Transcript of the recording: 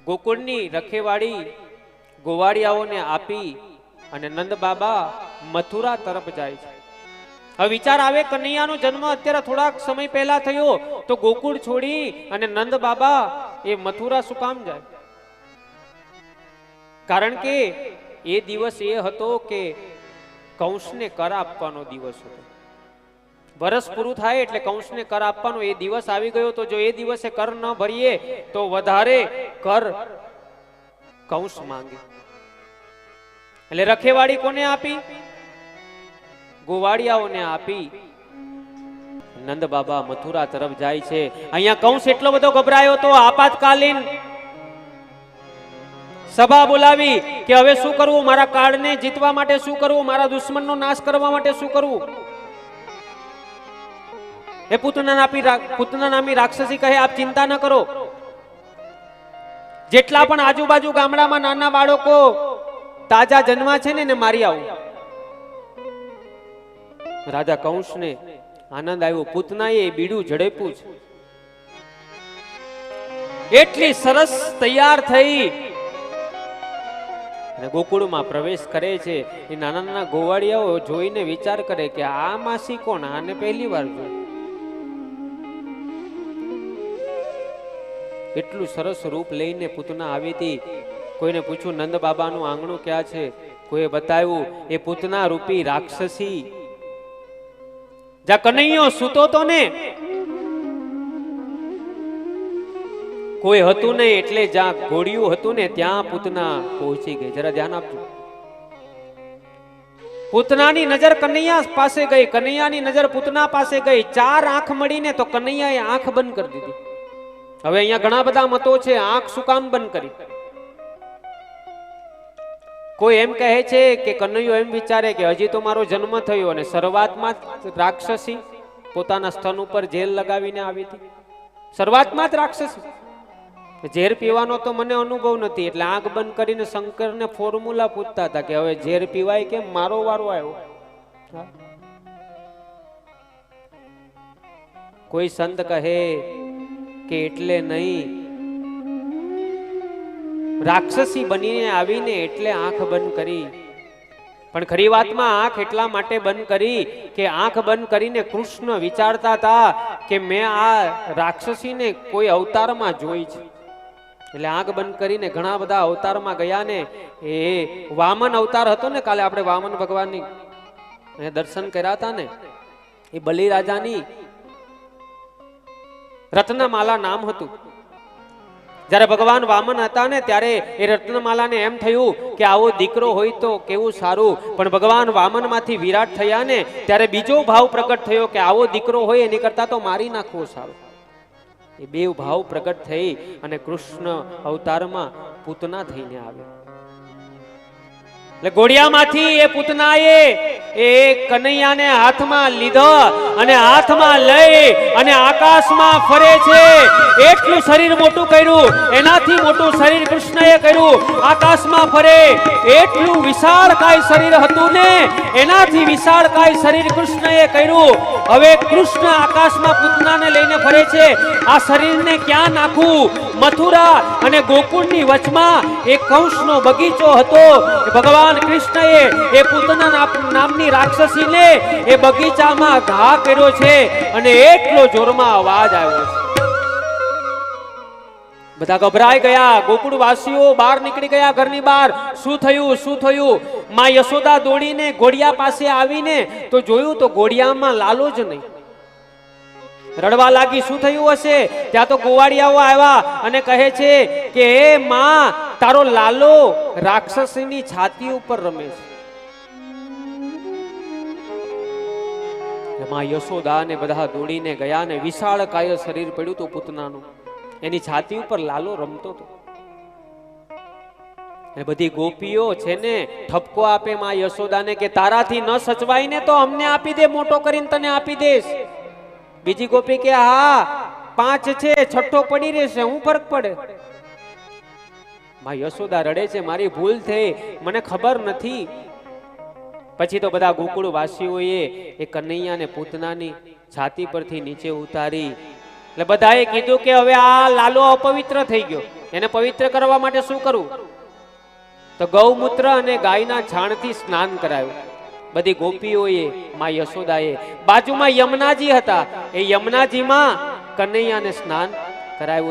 ગોકુળની રખેવાળી ગોવાળિયાઓને આપી અને નંદ બાબા મથુરા તરફ જાય છે. હવે વિચાર આવે, કનૈયાનો જન્મ અત્યારે થોડાક સમય પહેલા થયો, તો ગોકુળ છોડી અને નંદ બાબા એ મથુરા શું કામ જાય? કારણ કે એ દિવસ એ હતો કે કંસને કર આપવાનો દિવસ હતો. વર્ષ પૂરું થાય એટલે કંસને કર આપવાનો એ દિવસ આવી ગયો. તો જો એ દિવસે કર ન ભરીએ તો વધારે કર કંસ માંગે. એટલે રખેવાળી કોને આપી? ગોવાળિયાઓને આપી. નંદ બાબા મથુરા તરફ જાય છે. અહીંયા કંસ એટલો બધો ગભરાયો તો આપાતકાલીન સભા બોલાવી કે હવે શું કરવું, મારા કાળને જીતવા માટે શું કરવું, મારા દુશ્મનનો નાશ કરવા માટે શું કરવું. એ પૂતના નામી રાક્ષસી કહે, આપ ચિંતા ન કરો, જેટલા પણ આજુબાજુ ગામડામાં નાના બાળકો તાજા જન્મા છે ને એને મારી આવું. રાજા કંસને આનંદ આવ્યો. પૂતનાએ બીડું ઝડપ્યું છે. એટલી સરસ તૈયાર થઈ અને ગોકુળમાં પ્રવેશ કરે છે. એ નાના નાના ગોવાળિયાઓ જોઈને વિચાર કરે કે આ માસી કોણ? આને પહેલી વાર જોયું. એટલું સરસ રૂપ લઈને પૂતના આવી હતી. કોઈને પૂછ્યું નંદ બાબાનું આંગણું ક્યાં છે? કોઈએ બતાવ્યું એ પૂતના રૂપી રાક્ષસી જ્યાં કનૈયો સૂતો તો ને કોઈ હતું નહીં, એટલે જ્યાં ઘોડિયું હતું ને ત્યાં પૂતના પહોંચી ગઈ. જરા ધ્યાન આપજો. પૂતનાની નજર કનૈયા પાસે ગઈ, કનૈયાની નજર પૂતના પાસે ગઈ. ચાર આંખ મળીને તો કનૈયાએ આંખ બંધ કરી દીધી. હવે અહીંયા ઘણા બધા મતો છે, આંખ શું કામ બંધ કરી? કોઈ એમ કહે છે કે કનૈયો એમ વિચારે કે હજી તો મારો જન્મ થયો અને શરૂઆતમાં રાક્ષસી પોતાના સ્તન ઉપર જેલ લગાવીને આવી હતી. શરૂઆતમાં જ રાક્ષસી. ઝેર પીવાનો તો મને અનુભવ નથી, એટલે આંખ બંધ કરીને શંકરને ફોર્મ્યુલા પૂછતા હતા કે હવે ઝેર પીવાય કેમ, મારો વારો આવ્યો. કોઈ સંત કહે કે એટલે નહીં, રાક્ષસી બનીને આવીને એટલે આંખ બંધ કરી. પણ ખરી વાતમાં આંખ એટલા માટે બંધ કરી કે આંખ બંધ કરીને કૃષ્ણ વિચારતા હતા કે મેં આ રાક્ષસીને કોઈ અવતારમાં જોઈ છે. એટલે આંખ બંધ કરીને ઘણા બધા અવતારમાં ગયા ને. એ વામન અવતાર હતો ને, કાલે આપણે વામન ભગવાનની દર્શન કર્યા હતા ને, એ બલિરાજાની રત્નમાલા નામ હતું. જ્યારે ભગવાન વામન હતા ને ત્યારે એ રત્નમાલાને એમ થયું કે આવો દીકરો હોય તો કેવું સારું. પણ ભગવાન વામન માંથી વિરાટ થયા ને ત્યારે બીજો ભાવ પ્રગટ થયો કે આવો દીકરો હોય એની કરતા તો મારી નાખવો સારું. એ બે ભાવ પ્રગટ થઈ અને કૃષ્ણ અવતારમાં પૂતના થઈને આવ્યા. એટલે ઘોડિયામાંથી એ પૂતનાએ એ કનૈયાને હાથમાં લીધો અને હાથમાં લઈ અને આકાશમાં ફરે છે. એટલું શરીર મોટું કર્યું, એનાથી મોટું શરીર કૃષ્ણએ કર્યું. આકાશમાં ફરે એટલું વિશાળકાય શરીર હતું ને એનાથી વિશાળકાય શરીર કૃષ્ણએ કર્યું. હવે કૃષ્ણ આકાશમાં પૂતનાને લઈને ફરે છે. આ શરીરને ક્યાં નાખવું? મથુરા અને ગોકુળની વચમાં એક કંસનો બગીચો હતો. ભગવાન કૃષ્ણએ એ પૂતના નામની રાક્ષસીને એ બગીચામાં ઘા કર્યો છે અને એટલો જોરમાં અવાજ આવ્યો છે. બધા ગભરાઈ ગયા. ગોકુળવાસીઓ બહાર નીકળી ગયા ઘરની બહાર. શું થયું, શું થયું? માં યશોદા દોડીને ઘોડિયા પાસે આવીને તો જોયું તો ઘોડિયામાં લાલો જ નહીં. રડવા લાગી. શું થયું હશે? ત્યાં તો ગોવાળિયાઓ આવ્યા અને કહે છે કે હે માં, તારો લાલો રાક્ષસીની છાતી ઉપર રમે છે. માં યશોદા ને બધા દોડીને ગયા ને વિશાળ કાય શરીર પડ્યું હતું પૂતનાનું. એની છાતી ઉપર લાલો રમતો હતો. બધી ગોપીઓ છે ને ઠપકો આપે માં યશોદાને કે તારાથી ન સચવાય ને તો અમને આપી દે, મોટો કરીને તને આપી દેશ. બીજી ગોપી કે હા 5 છે, છઠ્ઠો પડી રહેશે, હું ફરક પડે. માં યશોદા રડે છે, મારી ભૂલ થઈ, મને ખબર નથી. પછી તો બધા ગોકુળ વાસીઓએ એ કનૈયાને પૂતનાની છાતી પરથી નીચે ઉતારી. એટલે બધાએ કીધું કે હવે આ લાલો અપવિત્ર થઈ ગયો. એને પવિત્ર કરવા માટે શું કરવું? તો ગૌમૂત્ર અને ગાયના છાણથી સ્નાન કરાયું. બધી ગોપીઓએ, માં યશોદાએ, બાજુમાં યમુનાજી હતા, એ યમુનાજીમાં કનૈયાને સ્નાન કરાવ્યું.